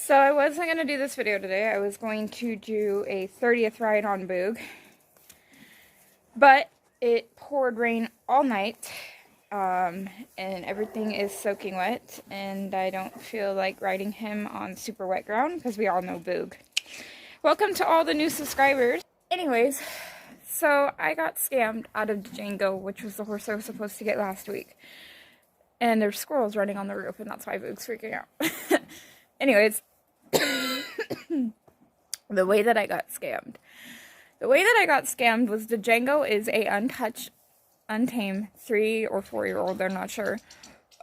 So I wasn't going to do this video today. I was going to do a 30th ride on Boog. But it poured rain all night. And everything is soaking wet. And I don't feel like riding him on super wet ground because we all know Boog. Welcome to all the new subscribers. Anyways, so I got scammed out of Django, which was the horse I was supposed to get last week. And there's squirrels running on the roof, and that's why Boog's freaking out. Anyways, the way that I got scammed. The way that I got scammed was the Django is a untouched, untamed 3 or 4-year-old, I'm not sure,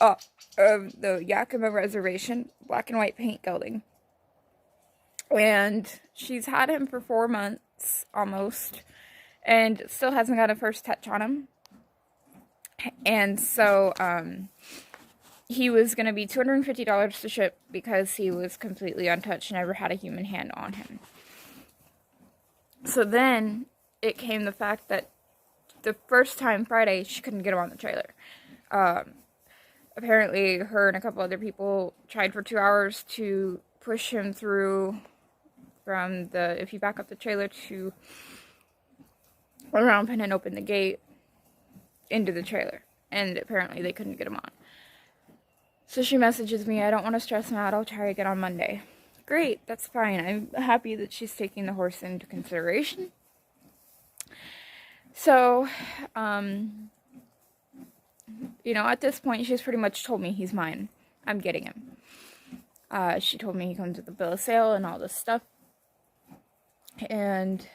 of the Yakima Reservation, black and white paint gelding. And she's had him for 4 months, almost, and still hasn't got a first touch on him. And so, he was going to be $250 to ship because he was completely untouched, never had a human hand on him. So then, it came the fact that the first time Friday, she couldn't get him on the trailer. Apparently, her and a couple other people tried for 2 hours to push him through from the, if you back up the trailer to around and open the gate into the trailer. And apparently they couldn't get him on. So she messages me, I don't want to stress him out, I'll try again on Monday. Great, that's fine. I'm happy that she's taking the horse into consideration. So, you know, at this point, she's pretty much told me he's mine. I'm getting him. She told me he comes with a bill of sale and all this stuff. And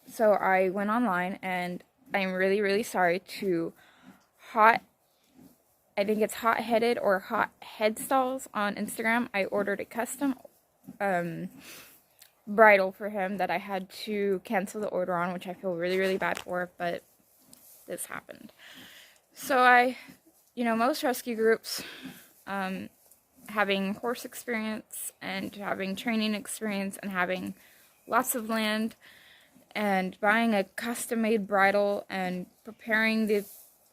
so I went online, and I'm really, really sorry to I think it's Hot Headed or Hot Head Stalls on Instagram. I ordered a custom bridle for him that I had to cancel the order on, which I feel really, really bad for, but this happened. So most rescue groups, having horse experience and having training experience and having lots of land and buying a custom-made bridle and preparing the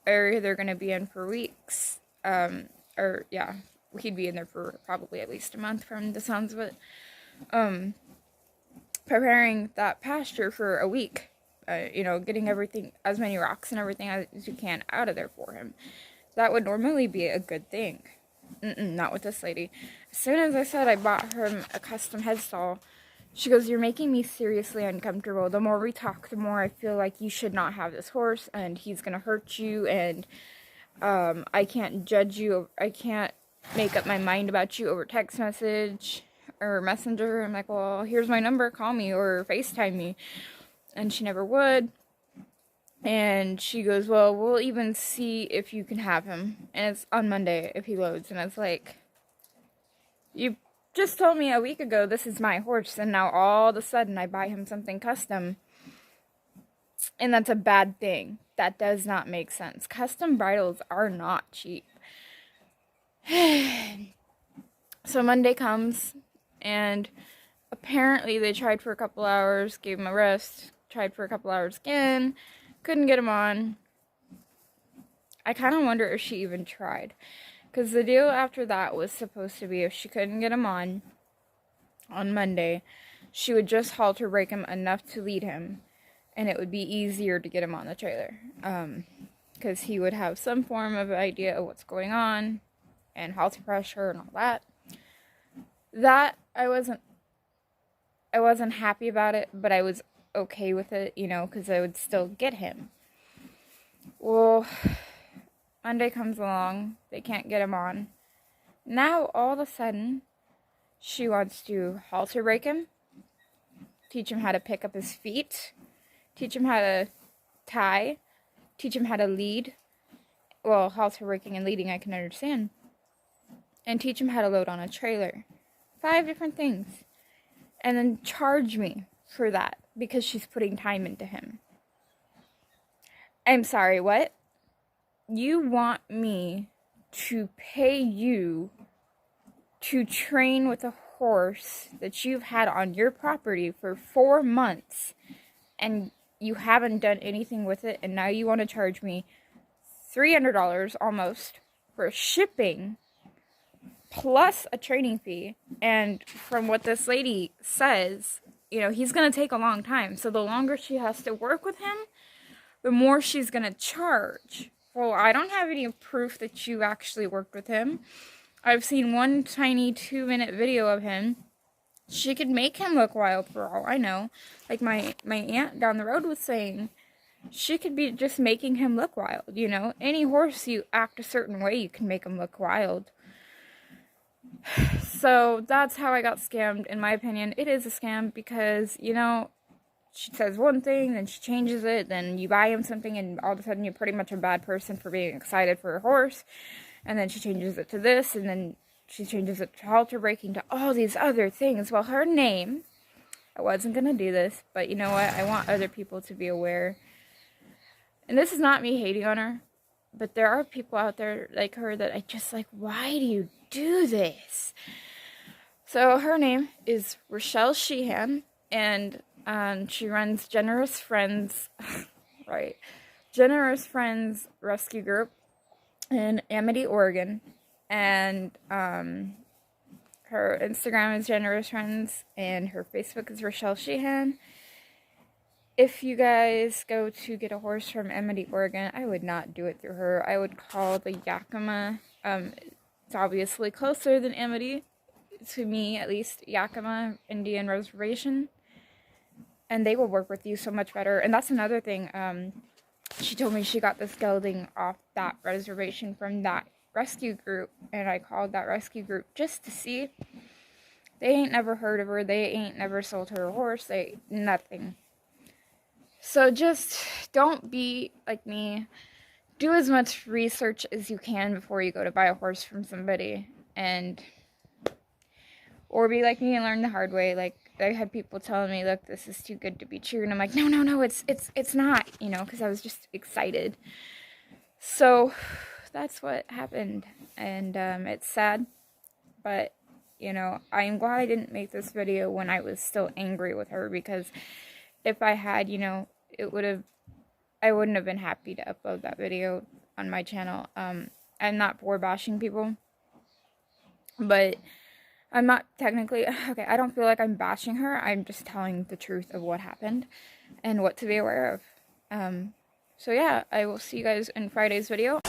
area they're going to be in for weeks, he'd be in there for probably at least a month from the sounds of it, preparing that pasture for a week, getting everything, as many rocks and everything as you can out of there for him. That would normally be a good thing. Not with this lady. As soon as I said I bought her a custom headstall, she goes, "You're making me seriously uncomfortable. The more we talk, the more I feel like you should not have this horse, and he's going to hurt you, and I can't judge you. I can't make up my mind about you over text message or messenger." I'm like, "Well, here's my number. Call me or FaceTime me." And she never would. And she goes, "Well, we'll even see if you can have him. And it's on Monday if he loads." And it's like, you just told me a week ago this is my horse, and now all of a sudden I buy him something custom. And that's a bad thing. That does not make sense. Custom bridles are not cheap. So Monday comes, and apparently they tried for a couple hours, gave him a rest, tried for a couple hours again, couldn't get him on. I kind of wonder if she even tried. Because the deal after that was supposed to be if she couldn't get him on Monday, she would just halter break him enough to lead him, and it would be easier to get him on the trailer. Because he would have some form of idea of what's going on, and halter pressure and all that. That, I wasn't happy about it, but I was okay with it, because I would still get him. Well, Monday comes along, they can't get him on. Now, all of a sudden, she wants to halter break him, teach him how to pick up his feet, teach him how to tie, teach him how to lead. Well, halter breaking and leading I can understand. And teach him how to load on a trailer. 5 different things. And then charge me for that because she's putting time into him. I'm sorry, what? You want me to pay you to train with a horse that you've had on your property for 4 months, and you haven't done anything with it, and now you want to charge me $300 almost for shipping plus a training fee. And from what this lady says, you know, he's going to take a long time. So the longer she has to work with him, the more she's going to charge. Well, I don't have any proof that you actually worked with him. I've seen one tiny 2-minute video of him. She could make him look wild for all I know. Like my aunt down the road was saying, she could be just making him look wild, you know? Any horse you act a certain way, you can make him look wild. So that's how I got scammed, in my opinion. It is a scam because, you know, she says one thing, then she changes it, then you buy him something, and all of a sudden you're pretty much a bad person for being excited for a horse. And then she changes it to this, and then she changes it to halter breaking, to all these other things. Well, her name, I wasn't going to do this, but you know what? I want other people to be aware. And this is not me hating on her, but there are people out there like her that I just like, why do you do this? So her name is Rochelle Sheehan, and she runs Generous Friends, right? Generous Friends Rescue Group in Amity, Oregon. And her Instagram is Generous Friends, and her Facebook is Rochelle Sheehan. If you guys go to get a horse from Amity, Oregon, I would not do it through her. I would call the Yakima. It's obviously closer than Amity, to me at least, Yakima Indian Reservation. And they will work with you so much better. And that's another thing. She told me she got this gelding off that reservation from that rescue group. And I called that rescue group just to see. They ain't never heard of her. They ain't never sold her a horse. Nothing. So just don't be like me. Do as much research as you can before you go to buy a horse from somebody. Or be like me and learn the hard way. Like, I had people telling me, look, this is too good to be true. And I'm like, no, it's not, you know, because I was just excited. So that's what happened. And it's sad. But, you know, I'm glad I didn't make this video when I was still angry with her. Because if I had, you know, I wouldn't have been happy to upload that video on my channel. I'm not for bashing people, but I'm not technically, okay, I don't feel like I'm bashing her. I'm just telling the truth of what happened and what to be aware of. So yeah, I will see you guys in Friday's video.